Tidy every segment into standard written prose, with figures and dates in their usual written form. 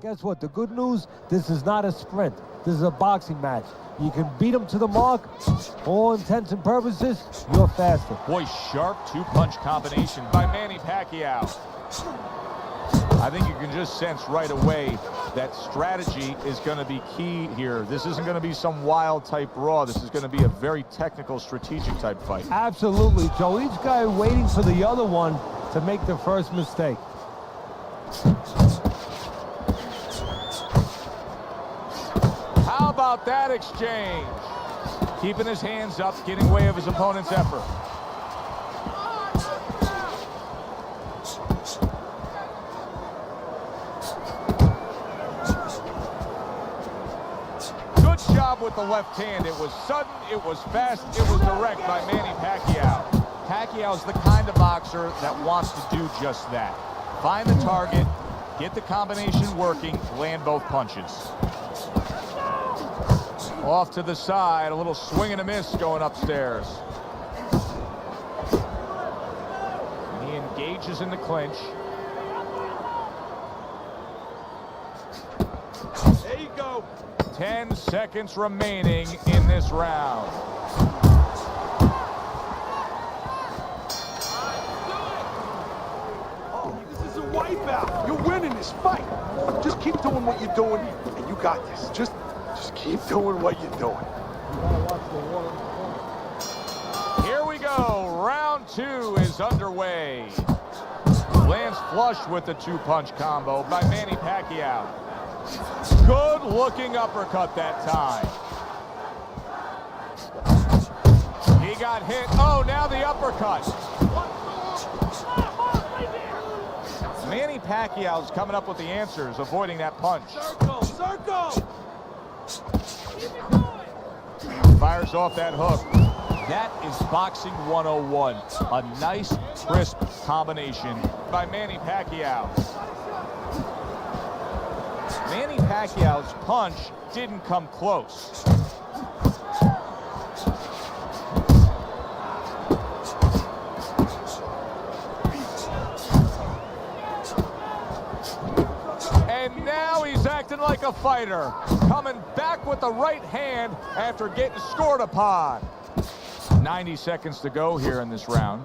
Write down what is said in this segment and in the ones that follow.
guess what? The good news, this is not a sprint. This is a boxing match. You can beat him to the mark. For all intents and purposes, you're faster. Boy, sharp two-punch combination by Manny Pacquiao. I think you can just sense right away that strategy is going to be key here. This isn't going to be some wild type brawl. This is going to be a very technical, strategic type fight. Absolutely, Joe. Each guy waiting for the other one to make the first mistake. How about that exchange? Keeping his hands up, getting way of his opponent's effort. Good job with the left hand. It was sudden, it was fast, it was direct by Manny Pacquiao. Pacquiao's the kind of boxer that wants to do just that. Find the target, get the combination working, land both punches. Off to the side, a little swing and a miss going upstairs. He engages in the clinch. There you go. 10 seconds remaining in this round. Oh, this is a wipeout. You're winning this fight. Just keep doing what you're doing, and you got this. Just keep doing what you're doing. Here we go. Round 2 is underway. Lands flush with the two-punch combo by Manny Pacquiao. Good-looking uppercut that time. He got hit. Oh, now the uppercut. Manny Pacquiao's coming up with the answers, avoiding that punch. Circle, circle. Fires off that hook. That is boxing 101. A nice, crisp combination by Manny Pacquiao. Manny Pacquiao's punch didn't come close. And now he's acting like a fighter, coming back with the right hand after getting scored upon. 90 seconds to go here in this round.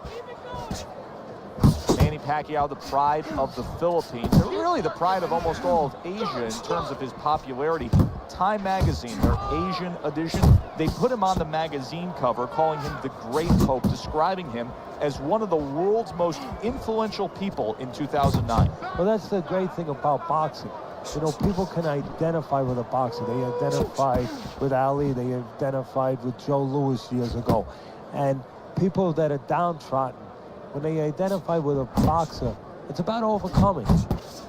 Manny Pacquiao, the pride of the Philippines, really the pride of almost all of Asia in terms of his popularity. Time magazine, their Asian edition, they put him on the magazine cover, calling him the Great Pope, describing him as one of the world's most influential people in 2009. Well, that's the great thing about boxing. You know, people can identify with a boxer. They identified with Ali. They identified with Joe Louis years ago. And people that are downtrodden, when they identify with a boxer, it's about overcoming.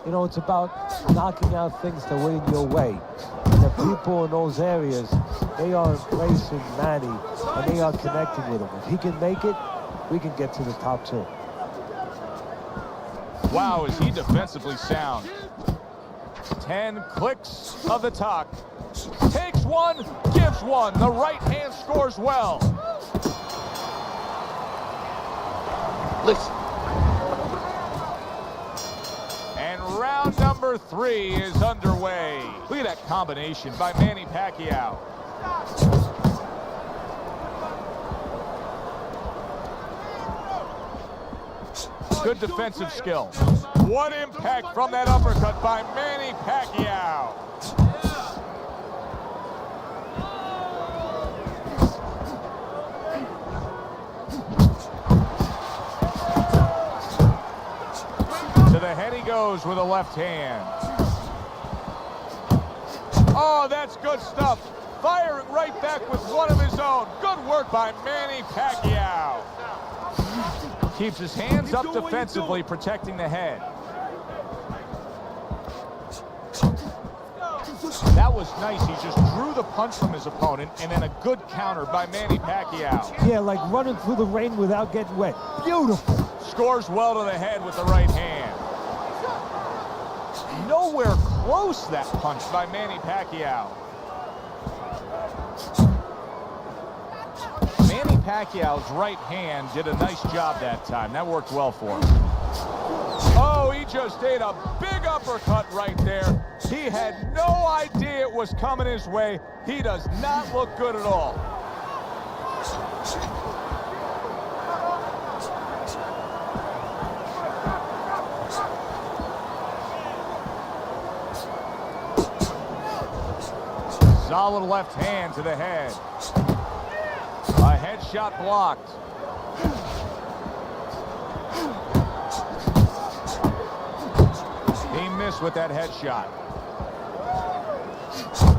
You know, it's about knocking out things that were in your way. And the people in those areas, they are embracing Manny, and they are connecting with him. If he can make it, we can get to the top 2. Wow, is he defensively sound. 10 clicks of the talk. Takes one, gives one. The right hand scores well. Listen. And round number 3 is underway. Look at that combination by Manny Pacquiao. Good defensive skill. What impact from that uppercut by Manny Pacquiao. To the head he goes with a left hand. Oh, that's good stuff. Firing right back with one of his own. Good work by Manny Pacquiao. Keeps his hands up defensively, protecting the head. That was nice. He just drew the punch from his opponent, and then a good counter by Manny Pacquiao. Yeah, like running through the rain without getting wet. Beautiful. Scores well to the head with the right hand. Nowhere close, that punch by Manny Pacquiao. Manny Pacquiao's right hand did a nice job that time. That worked well for him. Oh, he just ate a big uppercut right there. He had no idea it was coming his way. He does not look good at all. Solid left hand to the head. A headshot blocked. He missed with that headshot.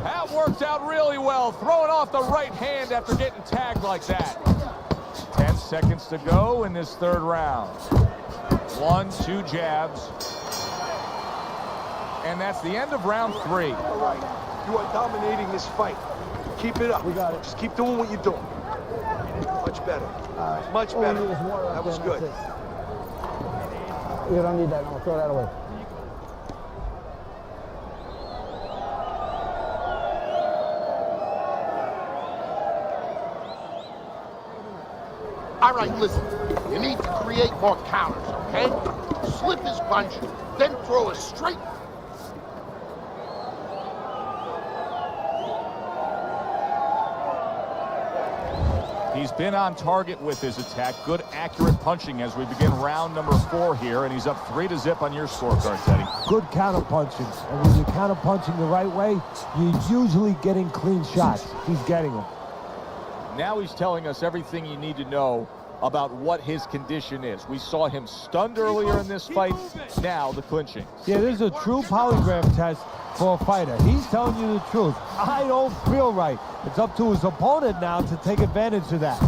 That worked out really well, throwing off the right hand after getting tagged like that. 10 seconds to go in this third round. 1, 2 jabs. And that's the end of round 3. All right. You are dominating this fight. Keep it up. We got it. Just keep doing what you're doing. Much better. Much better. That was good. You don't need that. No, throw that away. All right, listen. You need to create more counters, okay? Slip his punch, then throw a straight. He's been on target with his attack. Good, accurate punching as we begin round number 4 here, and he's up 3-0 on your scorecard, Teddy. Good counter punching. And when you're counter punching the right way, you're usually getting clean shots. He's getting them. Now he's telling us everything you need to know about what his condition is. We saw him stunned earlier in this fight. Now the clinching. Yeah, this is a true polygraph test for a fighter. He's telling you the truth. I don't feel right. It's up to his opponent now to take advantage of that.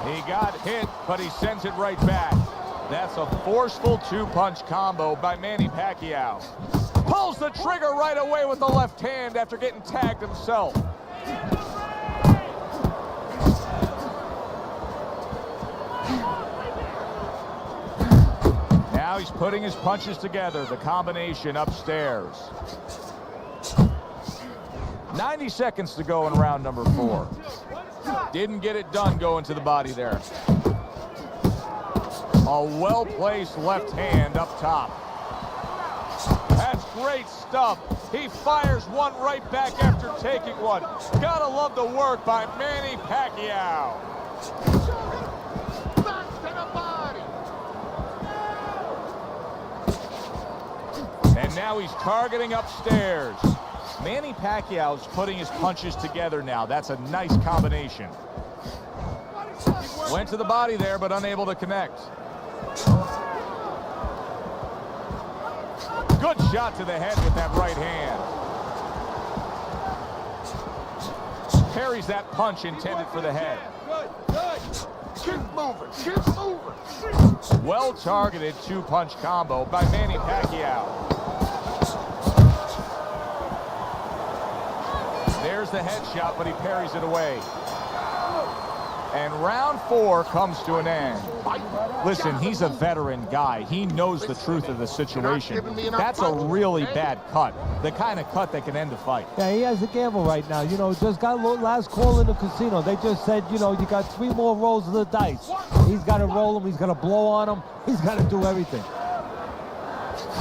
He got hit, but he sends it right back. That's a forceful 2-punch combo by Manny Pacquiao. Pulls the trigger right away with the left hand after getting tagged himself. Now he's putting his punches together, the combination upstairs. 90 seconds to go in round number 4. Didn't get it done going to the body there. A well-placed left hand up top. That's great stuff. He fires one right back after taking one. Gotta love the work by Manny Pacquiao. Back to the body. And now he's targeting upstairs. Manny Pacquiao's putting his punches together now. That's a nice combination. Went to the body there, but unable to connect. Good shot to the head with that right hand. Parries that punch intended for the head. Keep moving. Keep moving. Well-targeted 2-punch combo by Manny Pacquiao. There's the headshot, but he parries it away. And round 4 comes to an end. Listen, he's a veteran guy. He knows the truth of the situation. That's a really bad cut. The kind of cut that can end a fight. Yeah, he has a gamble right now. You know, just got last call in the casino. They just said, you know, you got 3 more rolls of the dice. He's got to roll them. He's got to blow on them. He's got to do everything.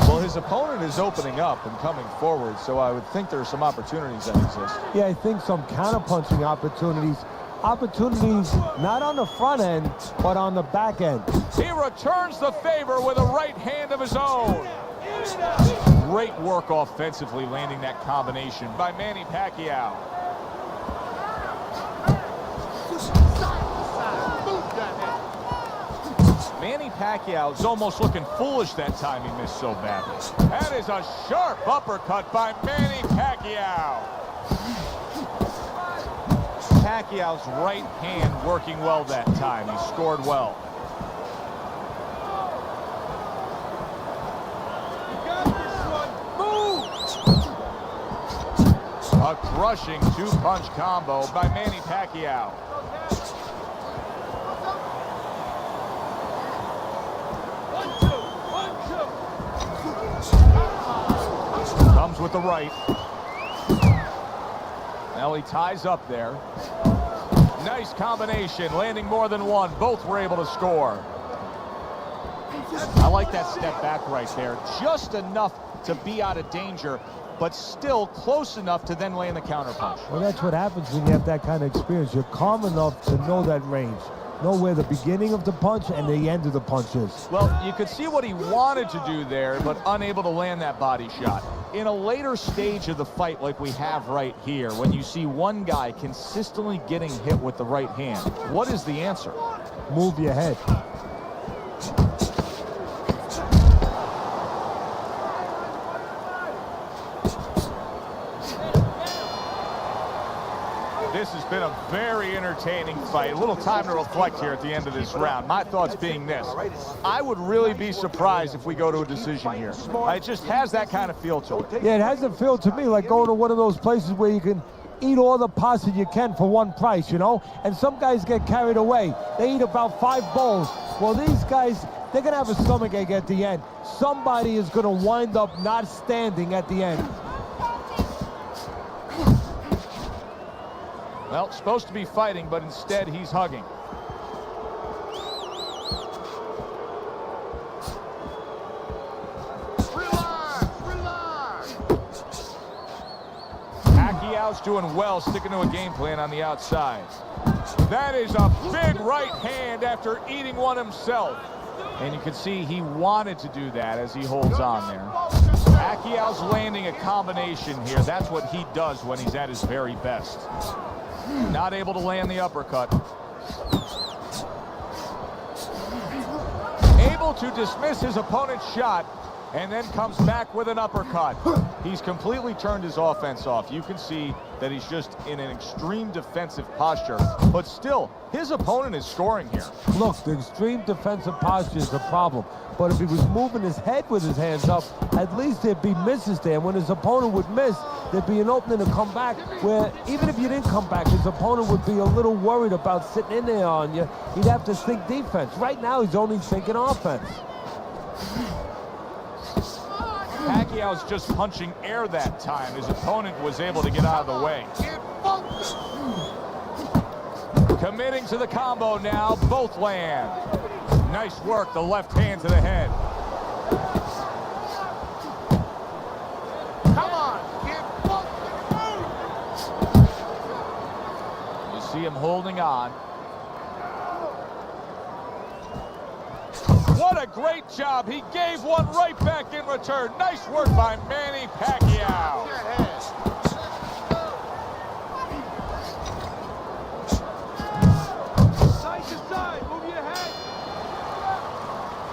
Well, his opponent is opening up and coming forward, so I would think there are some opportunities that exist. Yeah, I think some counter-punching opportunities. Opportunities not on the front end, but on the back end. He returns the favor with a right hand of his own. Great work offensively landing that combination by Manny Pacquiao. Manny Pacquiao's almost looking foolish that time he missed so badly. That is a sharp uppercut by Manny Pacquiao. Pacquiao's right hand working well that time. He scored well. A crushing 2-punch combo by Manny Pacquiao. Comes with the right. Now he ties up there. Nice combination, landing more than one. Both were able to score. I like that step back right there. Just enough to be out of danger, but still close enough to then land the counterpunch. Well, that's what happens when you have that kind of experience. You're calm enough to know that range. Know where the beginning of the punch and the end of the punch is. Well, you could see what he wanted to do there, but unable to land that body shot. In a later stage of the fight like we have right here, when you see one guy consistently getting hit with the right hand, what is the answer? Move your head. This has been a very entertaining fight. A little time to reflect here at the end of this round. My thoughts being this: I would really be surprised if we go to a decision here. It just has that kind of feel to it. Yeah, it has a feel to me like going to one of those places where you can eat all the pasta you can for one price, you know? And some guys get carried away. They eat about 5 bowls. Well, these guys, they're going to have a stomachache at the end. Somebody is going to wind up not standing at the end. Well, supposed to be fighting, but instead he's hugging. Relax. Pacquiao's doing well, sticking to a game plan on the outside. That is a big right hand after eating one himself. And you can see he wanted to do that as he holds on there. Pacquiao's landing a combination here. That's what he does when he's at his very best. Not able to land the uppercut. Able to dismiss his opponent's shot and then comes back with an uppercut. He's completely turned his offense off. You can see that he's just in an extreme defensive posture, but still, his opponent is scoring here. Look, the extreme defensive posture is the problem. But if he was moving his head with his hands up, at least there'd be misses there. When his opponent would miss, there'd be an opening to come back where even if you didn't come back, his opponent would be a little worried about sitting in there on you. He'd have to think defense. Right now, he's only thinking offense. Pacquiao's just punching air that time. His opponent was able to get out of the way. Committing to the combo now. Both land. Nice work, the left hand to the head. Come on, kid. You see him holding on. What a great job. He gave one right back in return. Nice work by Manny Pacquiao. Side to side, move your head.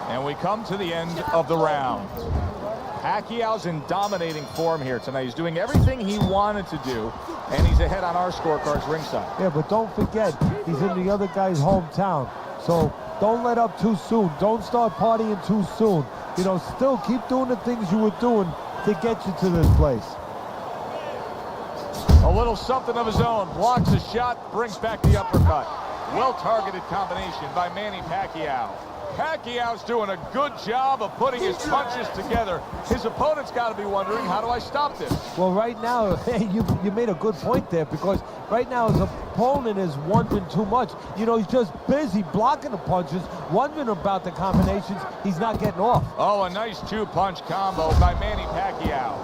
And we come to the end of the round. Pacquiao's in dominating form here tonight. He's doing everything he wanted to do, and he's ahead on our scorecards ringside. Yeah, but don't forget, he's in the other guy's hometown. So don't let up too soon. Don't start partying too soon. You know, still keep doing the things you were doing to get you to this place. A little something of his own. Blocks a shot, brings back the uppercut. Well-targeted combination by Manny Pacquiao. Pacquiao's doing a good job of putting his punches together. His opponent's got to be wondering, how do I stop this? Well, right now, you made a good point there, because right now his opponent is wondering too much. You know, he's just busy blocking the punches, wondering about the combinations. He's not getting off. Oh, a nice 2-punch combo by Manny Pacquiao.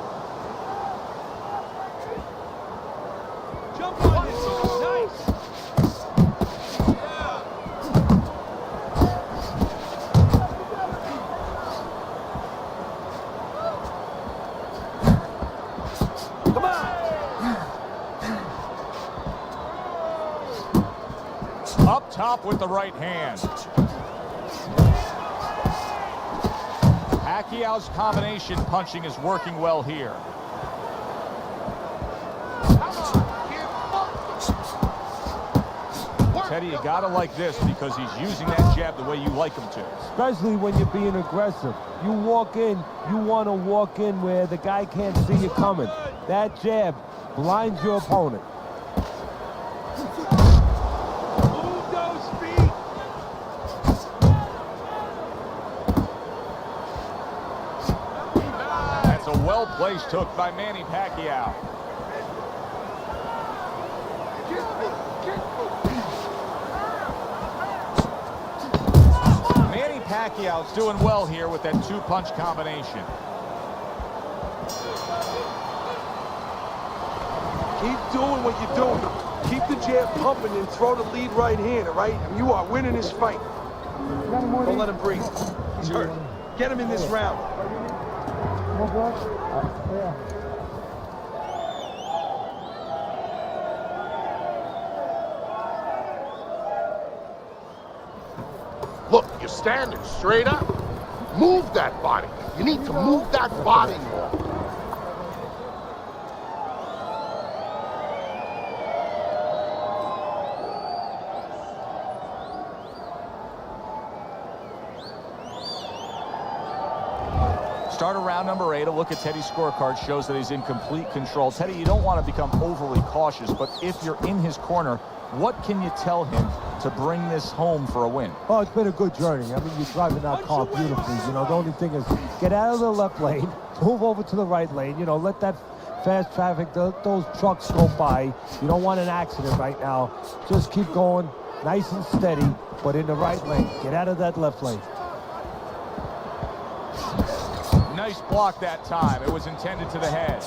Jump on it. Nice. Come on. Up top with the right hand. Pacquiao's combination punching is working well here. Teddy, you gotta like this because he's using that jab the way you like him to. Especially when you're being aggressive. You walk in, you want to walk in where the guy can't see you coming. That jab blinds your opponent. Move those feet. That's a well-placed hook by Manny Pacquiao. Pacquiao's doing well here with that two-punch combination. Keep doing what you're doing. Keep the jab pumping and throw the lead right hand, all right? And you are winning this fight. Don't let him breathe. He's hurt. Get him in this round. Look, you're standing straight up. Move that body. You need to move that body more. Start of round number 8. A look at Teddy's scorecard shows that he's in complete control. Teddy, you don't want to become overly cautious, but if you're in his corner, what can you tell him to bring this home for a win? Oh, it's been a good journey. I mean, you're driving that car beautifully. You know, the only thing is get out of the left lane, move over to the right lane. You know, let that fast traffic, those trucks go by. You don't want an accident right now. Just keep going nice and steady, but in the right lane. Get out of that left lane. Nice block that time. It was intended to the head.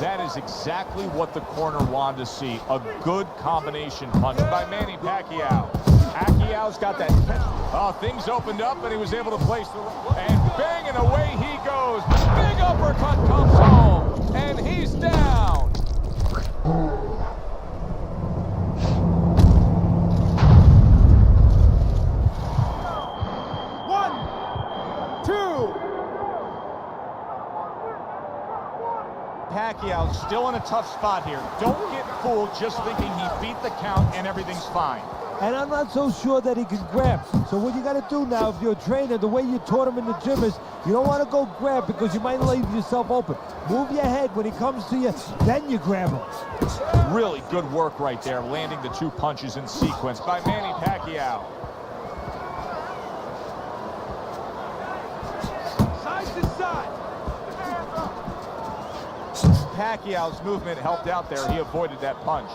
That is exactly what the corner wanted to see. A good combination punch by Manny Pacquiao. Pacquiao's got that catch. Oh, things opened up and he was able to place the... And bang, and away he goes. Big uppercut comes home. And he's down. Pacquiao still in a tough spot here. Don't get fooled just thinking he beat the count and everything's fine. And I'm not so sure that he can grab. So what you got to do now, if you're a trainer, the way you taught him in the gym is you don't want to go grab because you might leave yourself open. Move your head when he comes to you, then you grab him. Really good work right there, landing the two punches in sequence by Manny Pacquiao. Side to side. Pacquiao's movement helped out there. He avoided that punch.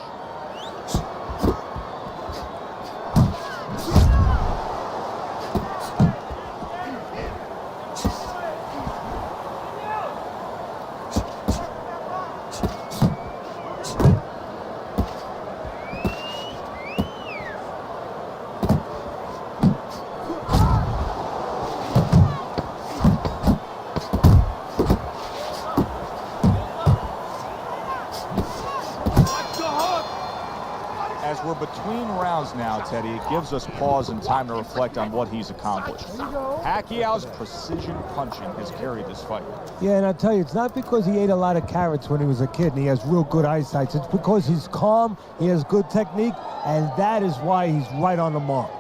As we're between rounds now, Teddy, it gives us pause and time to reflect on what he's accomplished. Pacquiao's precision punching has carried this fight. Yeah, and I tell you, it's not because he ate a lot of carrots when he was a kid and he has real good eyesight. It's because he's calm, he has good technique, and that is why he's right on the mark.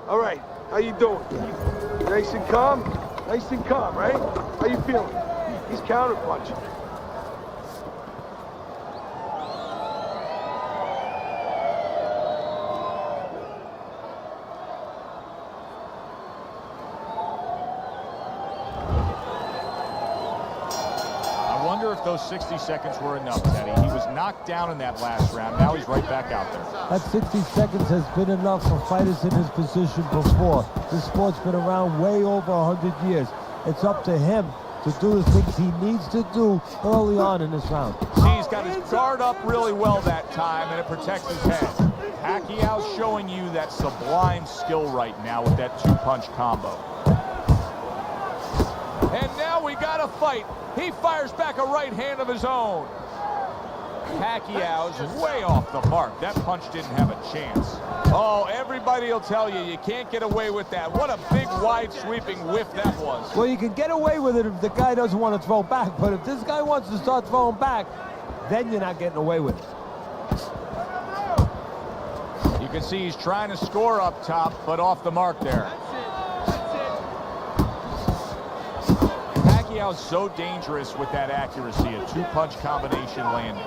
All right, how you doing? Nice and calm? Nice and calm, right? How you feeling? He's counterpunching. I wonder if those 60 seconds were enough, Teddy. He was knocked down in that last round. Now he's right back out there. That 60 seconds has been enough for fighters in his position before. This sport's been around way over 100 years. It's up to him to do the things he needs to do early on in this round. See, he's got his guard up really well that time, and it protects his head. Pacquiao's showing you that sublime skill right now with that two-punch combo. And now we got a fight. He fires back a right hand of his own. Pacquiao's way off the mark. That punch didn't have a chance. Oh, everybody will tell you, you can't get away with that. What a big, wide, sweeping whiff that was. Well, you can get away with it if the guy doesn't want to throw back, but if this guy wants to start throwing back, then you're not getting away with it. You can see he's trying to score up top, but off the mark there. Pacquiao's so dangerous with that accuracy, a two-punch combination landing.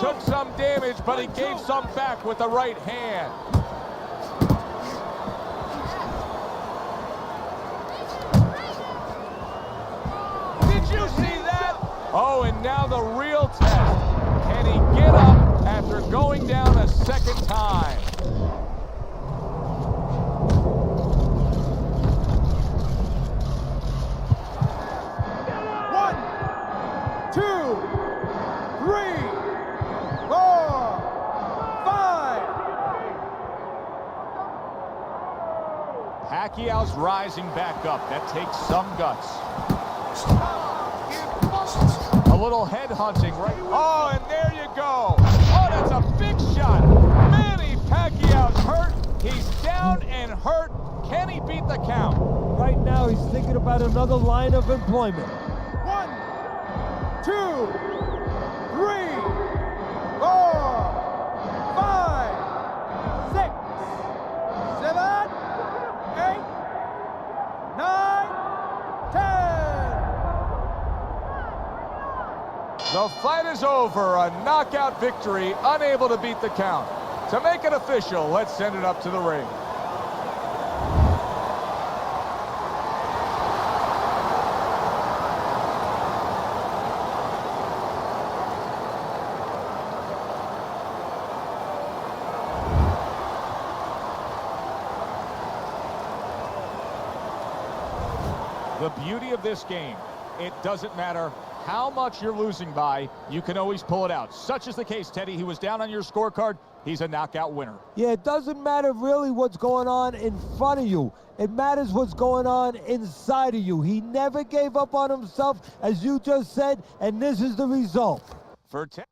took some damage, but he gave some back with the right hand. Did you see that? Oh, and now the real test. Can he get up after going down a second time? Pacquiao's rising back up. That takes some guts. A little head hunting, right? Oh, and there you go. Oh, that's a big shot. Manny Pacquiao's hurt. He's down and hurt. Can he beat the count? Right now, he's thinking about another line of employment. 1, 2, 3, 4, 5, 6, 7, 8, 9, 10. The fight is over. A knockout victory, unable to beat the count. To make it official, let's send it up to the ring. The beauty of this game, it doesn't matter how much you're losing by, you can always pull it out. Such is the case, Teddy. He was down on your scorecard. He's a knockout winner. Yeah, it doesn't matter really what's going on in front of you. It matters what's going on inside of you. He never gave up on himself, as you just said, and this is the result. For Teddy.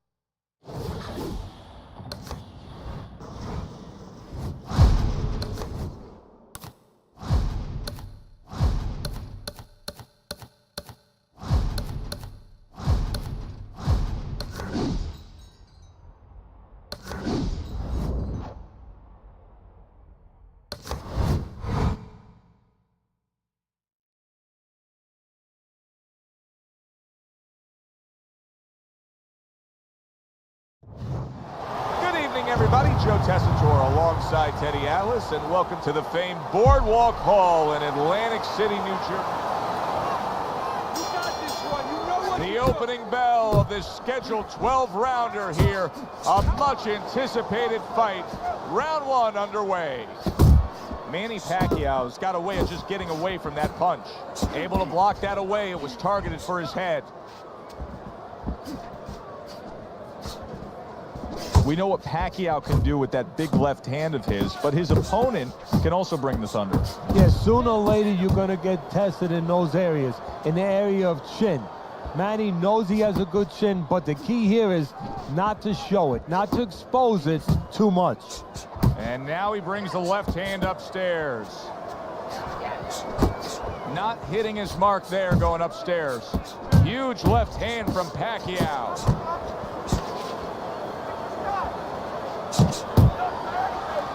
Everybody, Joe Tessitore alongside Teddy Atlas, and welcome to the famed Boardwalk Hall in Atlantic City, New Jersey. You got this one. You know what The opening bell of this scheduled 12-rounder here. A much-anticipated fight. Round one underway. Manny Pacquiao's got a way of just getting away from that punch. Able to block that away. It was targeted for his head. We know what Pacquiao can do with that big left hand of his, but his opponent can also bring the thunder. Yeah, sooner or later you're going to get tested in those areas, in the area of chin. Manny knows he has a good chin, but the key here is not to show it, not to expose it too much. And now he brings the left hand upstairs. Not hitting his mark there going upstairs. Huge left hand from Pacquiao.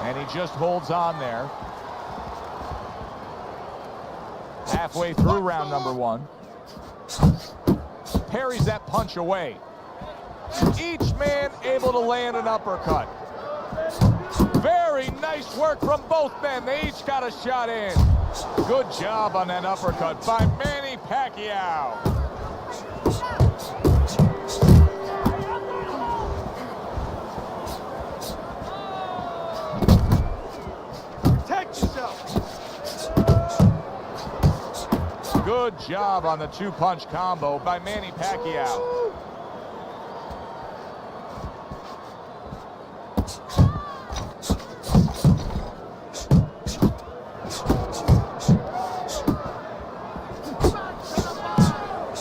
And he just holds on there. Halfway through round number one. Parries that punch away. Each man able to land an uppercut. Very nice work from both men. They each got a shot in. Good job on that uppercut by Manny Pacquiao. Good job on the two-punch combo by Manny Pacquiao.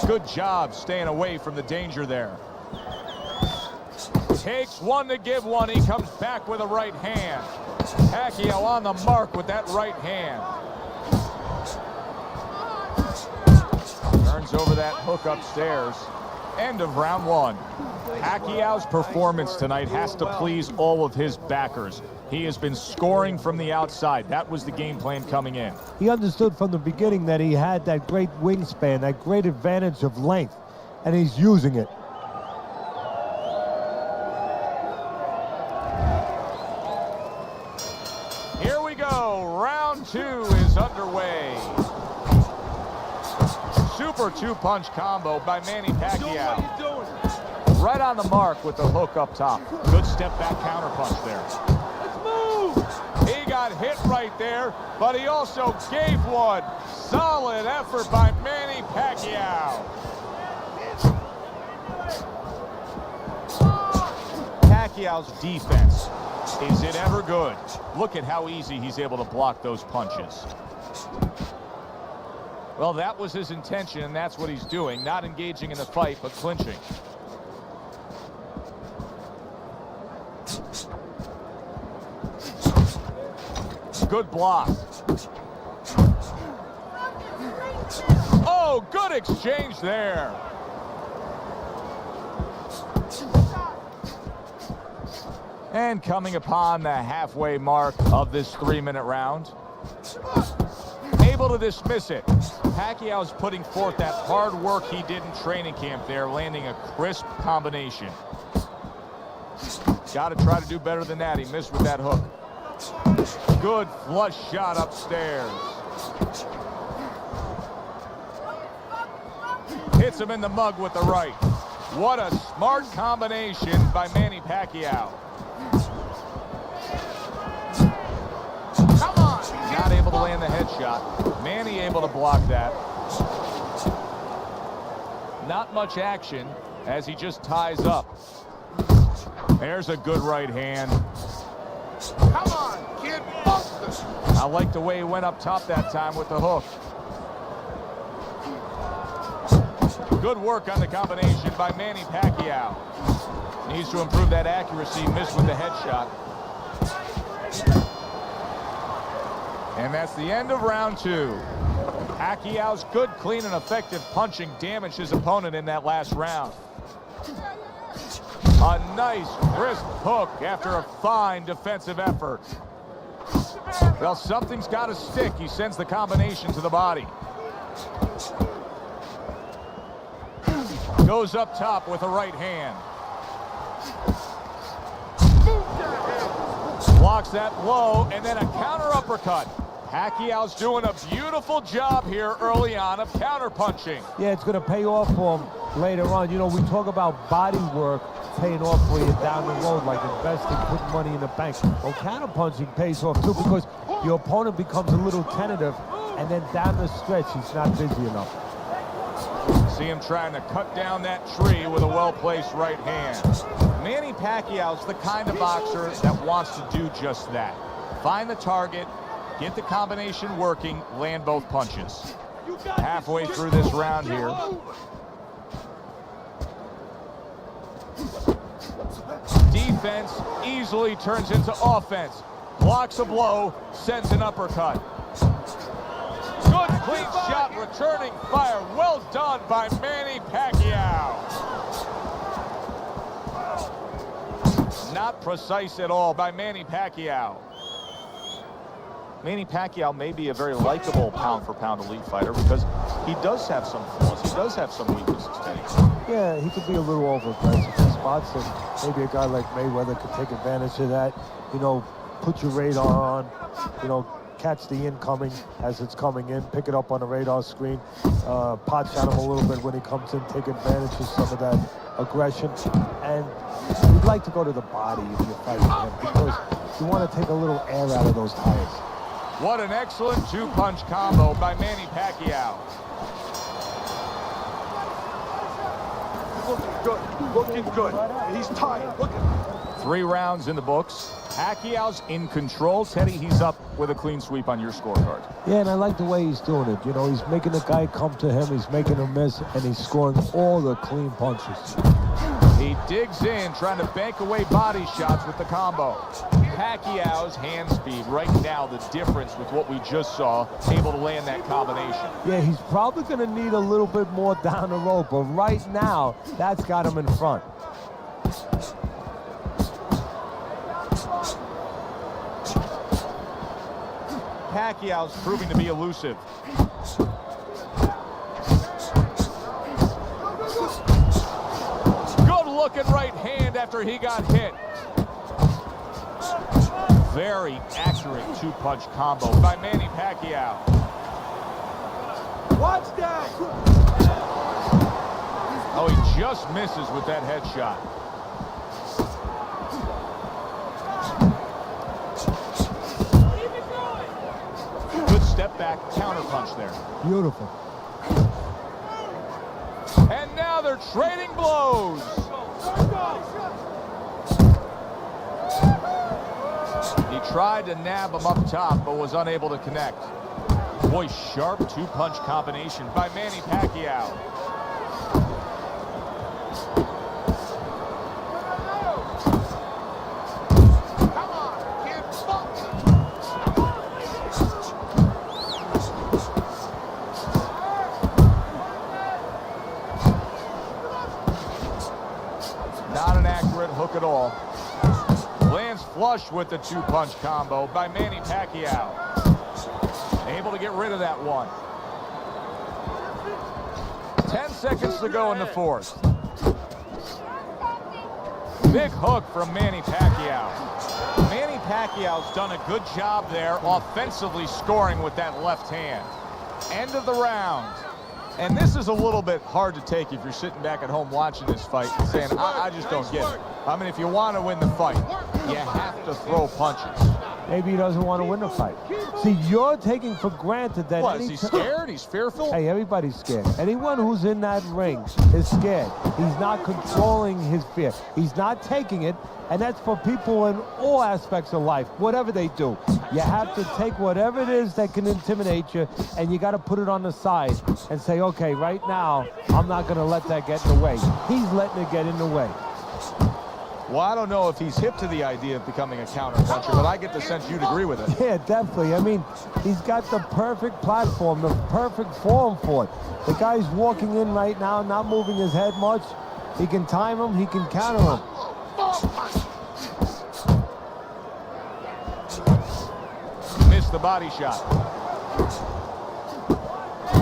Good job staying away from the danger there. Takes one to give one. He comes back with a right hand. Pacquiao on the mark with that right hand. Turns over that hook upstairs. End of round one. Pacquiao's performance tonight has to please all of his backers. He has been scoring from the outside. That was the game plan coming in. He understood from the beginning that he had that great wingspan, that great advantage of length, and he's using it. two is underway. Super two-punch combo by Manny Doing what Pacquiao. you're doing. Right on the mark with the hook up top. Good step back counter punch there. Let's move. He got hit right there, but he also gave one. Solid effort by Manny Pacquiao. Pacquiao's defense. Is it ever good? Look at how easy he's able to block those punches. Well, that was his intention, and that's what he's doing. Not engaging in the fight, but clinching. Good block. Oh, good exchange there. And coming upon the halfway mark of this 3-minute round. Able to dismiss it. Pacquiao's putting forth that hard work he did in training camp there, landing a crisp combination. Got to try to do better than that. He missed with that hook. Good flush shot upstairs. Hits him in the mug with the right. What a smart combination by Manny Pacquiao. Come on. Not able to land the headshot. Manny able to block that. Not much action as he just ties up. There's a good right hand. Come on, kid. Bust it. I like the way he went up top that time with the hook. Good work on the combination by Manny Pacquiao. Needs to improve that accuracy. Missed with the headshot. And that's the end of round 2. Pacquiao's good, clean, and effective punching damaged his opponent in that last round. A nice, crisp hook after a fine defensive effort. Well, something's got to stick. He sends the combination to the body. Goes up top with a right hand. Blocks that blow, and then a counter uppercut. Pacquiao's doing a beautiful job here early on of counter punching. Yeah, it's going to pay off for him later on. You know, we talk about body work paying off for you down the road, like investing, putting money in the bank. Well, counter punching pays off too, because your opponent becomes a little tentative, and then down the stretch, he's not busy enough. See him trying to cut down that tree with a well-placed right hand. Manny Pacquiao's the kind of boxer that wants to do just that. Find the target, get the combination working, land both punches. Halfway through this round here. Defense easily turns into offense. Blocks a blow, sends an uppercut. Good clean shot, returning fire. Well done by Manny Pacquiao. Not precise at all by Manny Pacquiao. Manny Pacquiao may be a very likable pound-for-pound elite fighter because he does have some flaws. He does have some weaknesses, Teddy. Yeah, he could be a little over-aggressive in spots, and maybe a guy like Mayweather could take advantage of that. You know, put your radar on, you know, catch the incoming as it's coming in, pick it up on the radar screen, pot shot him a little bit when he comes in, take advantage of some of that aggression. And you'd like to go to the body if you're fighting him, because you want to take a little air out of those tires. What an excellent two-punch combo by Manny Pacquiao. Looking good. Looking good. He's tired. Look at 3 rounds in the books. Pacquiao's in control. Teddy, he's up with a clean sweep on your scorecard. Yeah, and I like the way he's doing it. You know, he's making the guy come to him, he's making him miss, and he's scoring all the clean punches. He digs in, trying to bank away body shots with the combo. Pacquiao's hand speed right now, the difference with what we just saw, able to land that combination. Yeah, he's probably going to need a little bit more down the road, but right now, that's got him in front. Pacquiao's proving to be elusive. Good looking right hand after he got hit. Very accurate two-punch combo by Manny Pacquiao. Watch that! Oh, he just misses with that headshot. Good step back counter punch there. Beautiful. And now they're trading blows. He tried to nab him up top, but was unable to connect. Boy, sharp two-punch combination by Manny Pacquiao. Come on, kid, fuck. Not an accurate hook at all. Lands flush with the two-punch combo by Manny Pacquiao. Able to get rid of that one. 10 seconds to go in the fourth. Big hook from Manny Pacquiao. Manny Pacquiao's done a good job there offensively scoring with that left hand. End of the round. And this is a little bit hard to take if you're sitting back at home watching this fight and saying, I just don't get it. I mean, if you want to win the fight, you have to throw punches. Maybe he doesn't want to win the fight. See, you're taking for granted that... What, is he scared? He's fearful? Hey, everybody's scared. Anyone who's in that ring is scared. He's not controlling his fear. He's not taking it, and that's for people in all aspects of life, whatever they do. You have to take whatever it is that can intimidate you, and you got to put it on the side and say, okay, right now, I'm not going to let that get in the way. He's letting it get in the way. Well, I don't know if he's hip to the idea of becoming a counter puncher, but I get the sense you'd agree with it. Yeah, definitely. I mean, he's got the perfect platform, the perfect form for it. The guy's walking in right now, not moving his head much. He can time him, he can counter him. Missed the body shot.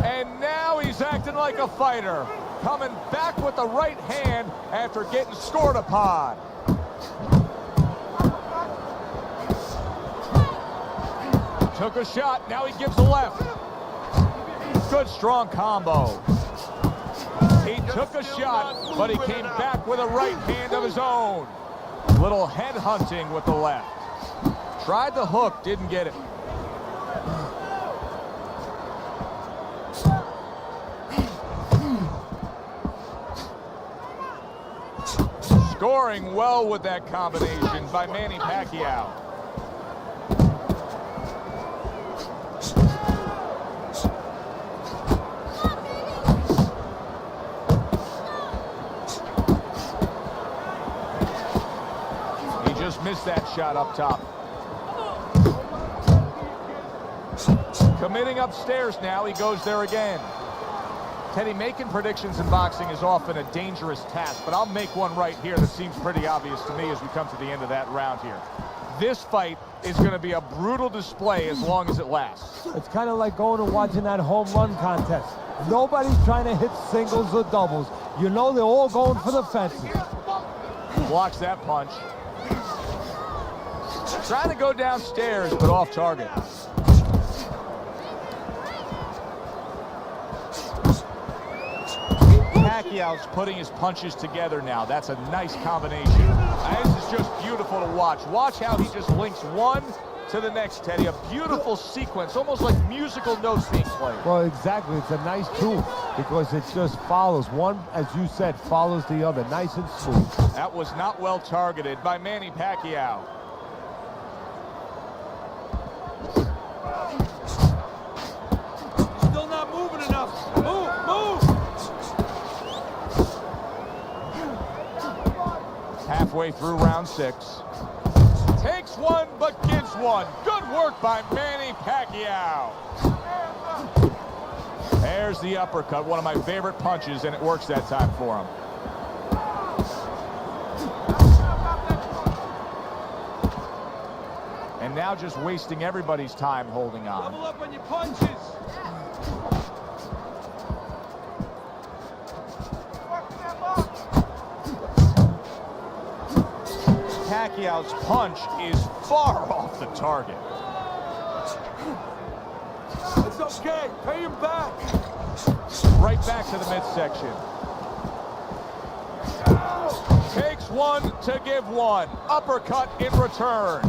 And now he's acting like a fighter. Coming back with the right hand after getting scored upon. Took a shot, now he gives a left. Good strong combo. He took a shot, but he came back with a right hand of his own. Little head hunting with the left. Tried the hook, didn't get it. Scoring well with that combination by Manny Pacquiao. He just missed that shot up top. Committing upstairs now, he goes there again. Teddy, making predictions in boxing is often a dangerous task, but I'll make one right here that seems pretty obvious to me as we come to the end of that round here. This fight is going to be a brutal display as long as it lasts. It's kind of like going and watching that home run contest. Nobody's trying to hit singles or doubles. You know they're all going for the fences. Blocks that punch. Trying to go downstairs, but off target. Pacquiao's putting his punches together now. That's a nice combination. This is just beautiful to watch. Watch how he just links one to the next, Teddy. A beautiful sequence, almost like musical notes being played. Well, exactly. It's a nice tool because it just follows. One, as you said, follows the other. Nice and smooth. That was not well targeted by Manny Pacquiao. Still not moving enough. Move! Halfway through round 6. Takes one, but gives one. Good work by Manny Pacquiao. There's the uppercut, one of my favorite punches, and it works that time for him. And now just wasting everybody's time holding on. Double up on your punches. Pacquiao's punch is far off the target. It's okay. Pay him back. Right back to the midsection. Takes one to give one. Uppercut in return.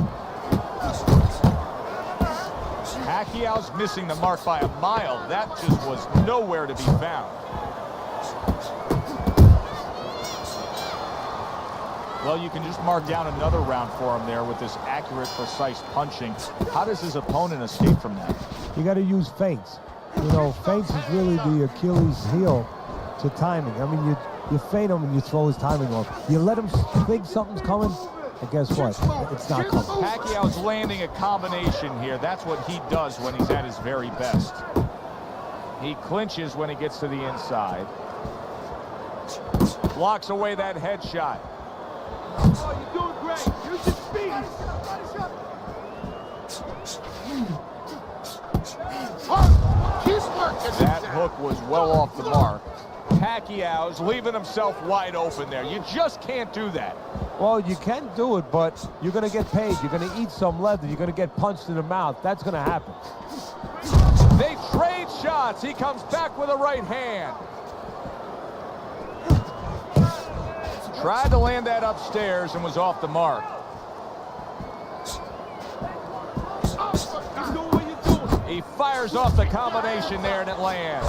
Pacquiao's missing the mark by a mile. That just was nowhere to be found. Well, you can just mark down another round for him there with this accurate, precise punching. How does his opponent escape from that? You got to use feints. You know, feints is really the Achilles heel to timing. I mean, you feint him and you throw his timing off. You let him think something's coming, and guess what? It's not coming. Pacquiao's landing a combination here. That's what he does when he's at his very best. He clinches when he gets to the inside. Blocks away that headshot. Oh, you're doing great. Use your feet. He's working. That hook was well off the mark. Pacquiao's leaving himself wide open there. You just can't do that. Well, you can do it, but you're going to get paid. You're going to eat some leather. You're going to get punched in the mouth. That's going to happen. They trade shots. He comes back with a right hand. Tried to land that upstairs and was off the mark. He's doing what you're doing. He fires off the combination there and it lands.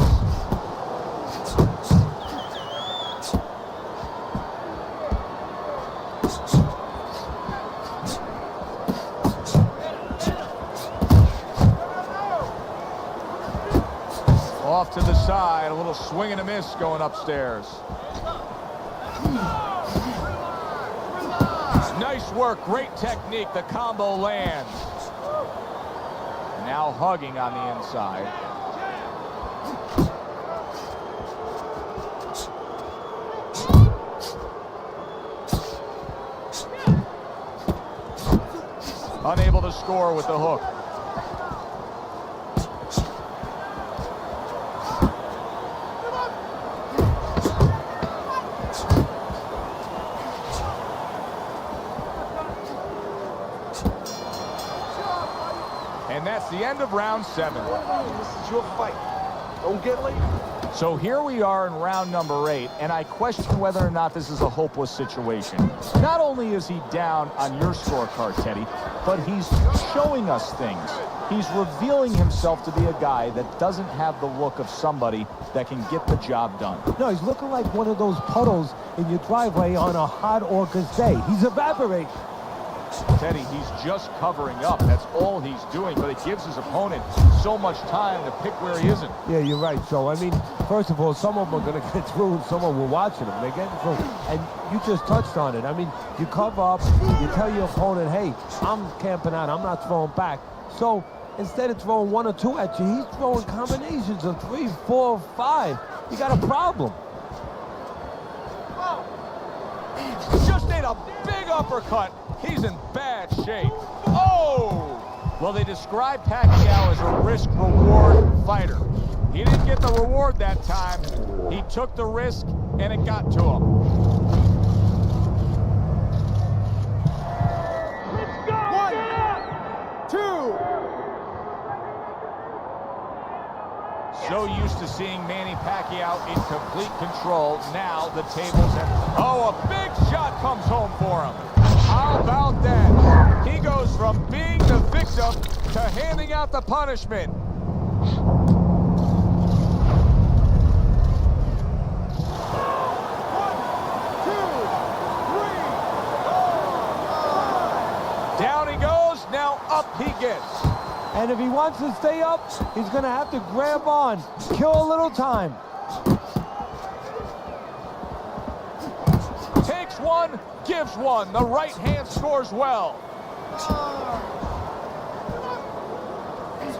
Off to the side, a little swing and a miss going upstairs. Nice work, great technique, the combo lands. Now hugging on the inside. Unable to score with the hook. And that's the end of round 7. This is your fight. Don't get late. So here we are in round number 8, and I question whether or not this is a hopeless situation. Not only is he down on your scorecard, Teddy, but he's showing us things. He's revealing himself to be a guy that doesn't have the look of somebody that can get the job done. No, he's looking like one of those puddles in your driveway on a hot August day. He's evaporating. Teddy, he's just covering up. That's all he's doing, but it gives his opponent so much time to pick where he isn't. Yeah, you're right, Joe. I mean, first of all, some of them are going to get through and some of them are watching them. They're getting through. And you just touched on it. I mean, you cover up, you tell your opponent, hey, I'm camping out, I'm not throwing back. So instead of throwing 1 or 2 at you, he's throwing combinations of 3, 4, 5. You got a problem. Just ate a big uppercut. He's in bad shape. Oh! Well, they describe Pacquiao as a risk-reward fighter. He didn't get the reward that time. He took the risk, and it got to him. Let's go! 1, 2. So used to seeing Manny Pacquiao in complete control. Now the tables have... Oh, a big shot comes home for him. How about that? He goes from being the victim to handing out the punishment. 1, 2, 3, 4. Down he goes, now up he gets. And if he wants to stay up, he's going to have to grab on, kill a little time. Takes one, gives one. The right hand scores well. He's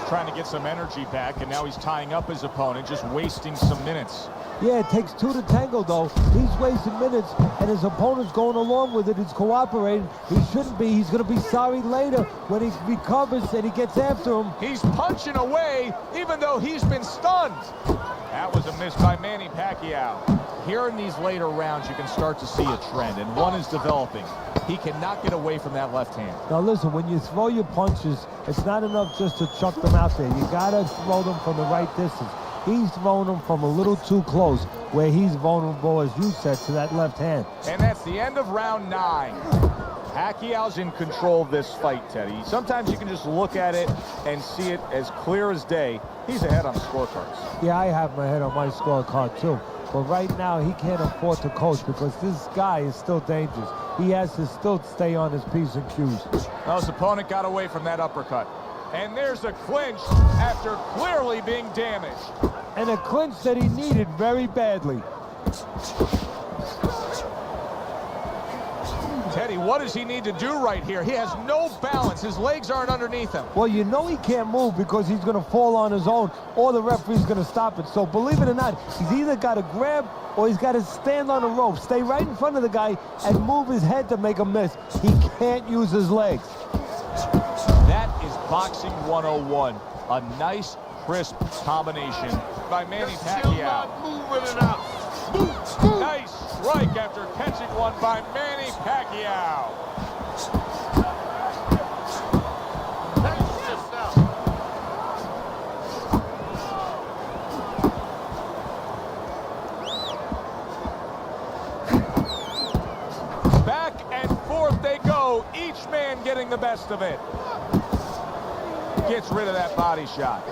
trying to get some energy back, and now he's tying up his opponent, just wasting some minutes. Yeah, it takes 2 to tango, though. He's wasting minutes, and his opponent's going along with it. He's cooperating. He shouldn't be. He's going to be sorry later when he recovers and he gets after him. He's punching away, even though he's been stunned. That was a miss by Manny Pacquiao. Here in these later rounds, you can start to see a trend, and one is developing. He cannot get away from that left hand. Now listen, when you throw your punches, it's not enough just to chuck them out there. You gotta throw them from the right distance. He's throwing them from a little too close, where he's vulnerable, as you said, to that left hand. And that's the end of round 9. Pacquiao's in control of this fight, Teddy. Sometimes you can just look at it and see it as clear as day. He's ahead on the scorecards. Yeah, I have my head on my scorecard too. But right now, he can't afford to coach because this guy is still dangerous. He has to still stay on his P's and Q's. Well, his opponent got away from that uppercut. And there's a clinch after clearly being damaged. And a clinch that he needed very badly. Teddy, what does he need to do right here? He has no balance. His legs aren't underneath him. Well, you know he can't move because he's going to fall on his own or the referee's going to stop it. So believe it or not, he's either got to grab or he's got to stand on the rope, stay right in front of the guy and move his head to make a miss. He can't use his legs. That is boxing 101. A nice, crisp combination by Manny Still Pacquiao. not moving enough. Move. Nice strike after catching one by Manny Pacquiao. Nice yourself. Back and forth they go, each man getting the best of it. Gets rid of that body shot.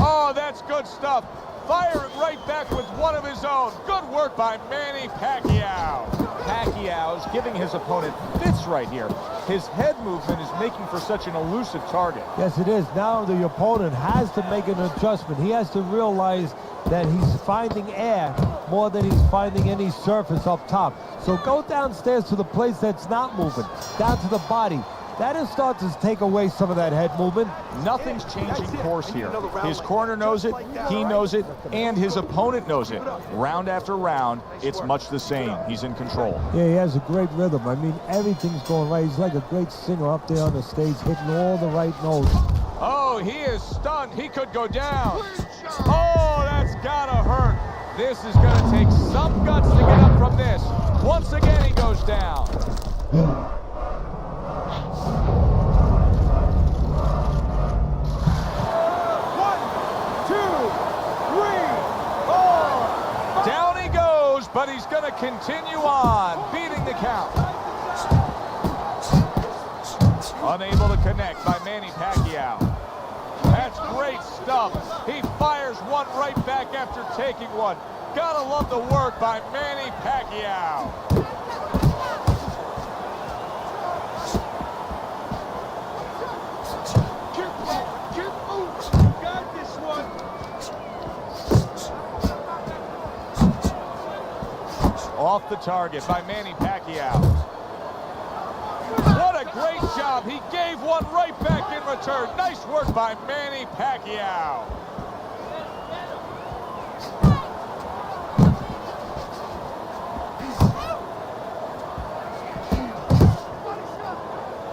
Oh, that's good stuff. Firing right back with one of his own. Good work by Manny Pacquiao. Pacquiao's giving his opponent fits right here. His head movement is making for such an elusive target. Yes, it is. Now the opponent has to make an adjustment. He has to realize that he's finding air more than he's finding any surface up top. So go downstairs to the place that's not moving, down to the body. That'll start to take away some of that head movement. Nothing's changing course here. His corner knows it, he knows it, and his opponent knows it. Round after round, it's much the same. He's in control. Yeah, he has a great rhythm. I mean, everything's going right. He's like a great singer up there on the stage, hitting all the right notes. Oh, he is stunned. He could go down. Oh, that's gotta hurt. This is gonna take some guts to get up from this. Once again, he goes down. Down he goes, but he's going to continue on, beating the count. Unable to connect by Manny Pacquiao. That's great stuff. He fires one right back after taking one. Gotta love the work by Manny Pacquiao. Got this one. Off the target by Manny Pacquiao. What a great job. He gave one right back in return. Nice work by Manny Pacquiao.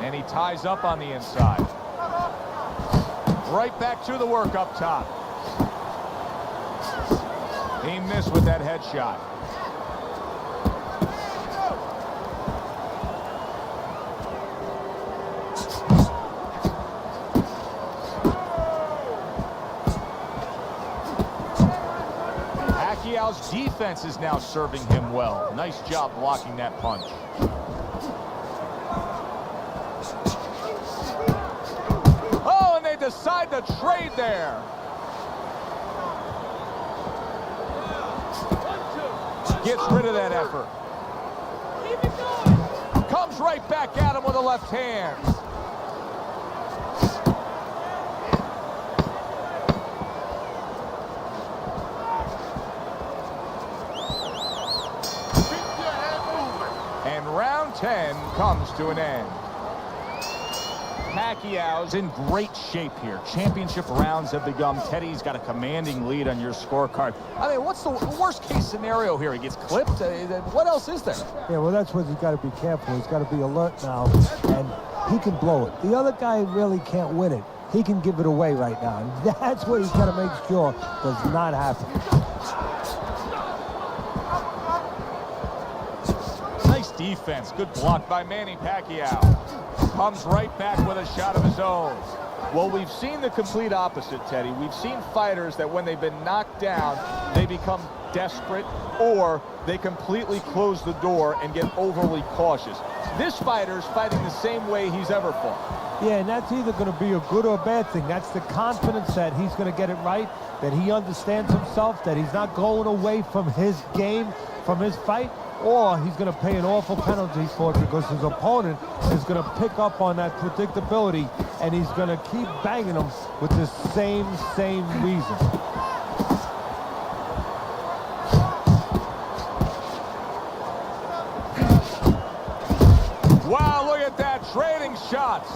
And he ties up on the inside. Right back to the work up top. He missed with that headshot. Pacquiao's defense is now serving him well. Nice job blocking that punch. Oh, and they decide to trade there. Gets rid of that effort. Comes right back at him with a left hand. And round 10 comes to an end. Pacquiao's in great shape here. Championship rounds have begun. Teddy's got a commanding lead on your scorecard. I mean, what's the worst case scenario here? He gets clipped? What else is there? Yeah, well, that's what he's got to be careful. He's got to be alert now. And he can blow it. The other guy really can't win it. He can give it away right now. And that's what he's got to make sure does not happen. Nice defense. Good block by Manny Pacquiao. Comes right back with a shot of his own. Well, we've seen the complete opposite, Teddy. We've seen fighters that when they've been knocked down, they become desperate or they completely close the door and get overly cautious. This fighter's fighting the same way he's ever fought. Yeah, and that's either going to be a good or a bad thing. That's the confidence that he's going to get it right, that he understands himself, that he's not going away from his game, from his fight, or he's going to pay an awful penalty for it because his opponent is going to pick up on that predictability and he's going to keep banging him with the same reason. Wow, look at that, trading shots.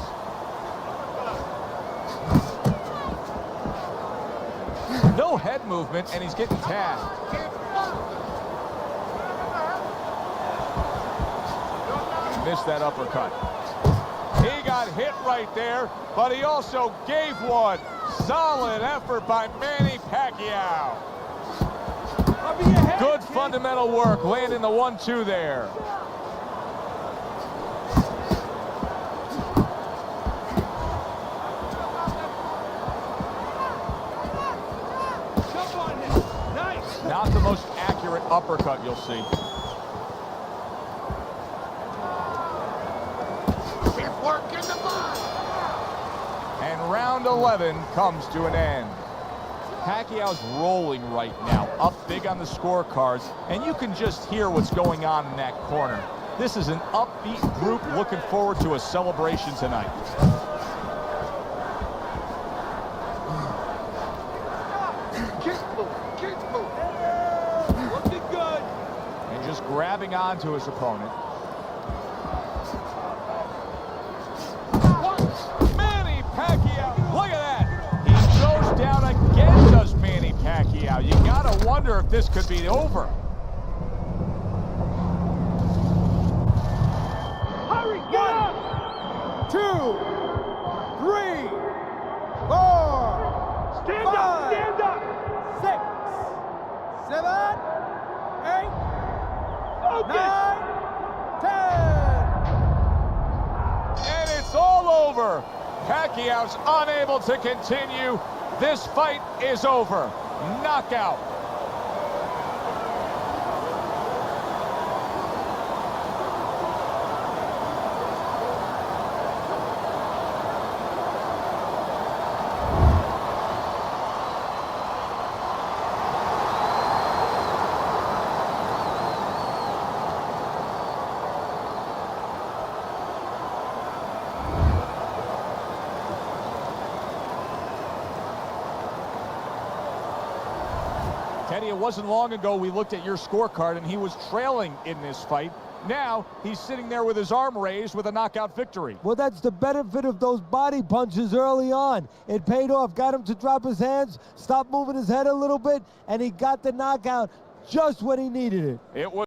No head movement, and he's getting tagged. Missed that uppercut. He got hit right there, but he also gave one. Solid effort by Manny Pacquiao. Good fundamental work, landing the 1-2 there. Not the most accurate uppercut you'll see. And round 11 comes to an end. Pacquiao's rolling right now, up big on the scorecards, and you can just hear what's going on in that corner. This is an upbeat group looking forward to a celebration tonight. Just grabbing onto his opponent. Manny Pacquiao, look at that. He goes down again, does Manny Pacquiao. You gotta wonder if this could be over. Hurry, get up! 2, 3, 4, Stand up, stand up! 6, 7, 8, Focus! 9, 10. And it's all over. Pacquiao's unable to continue. This fight is over. Knockout. Teddy, it wasn't long ago we looked at your scorecard and he was trailing in this fight. Now he's sitting there with his arm raised with a knockout victory. Well, that's the benefit of those body punches early on. It paid off, got him to drop his hands, stop moving his head a little bit, and he got the knockout just when he needed it. It was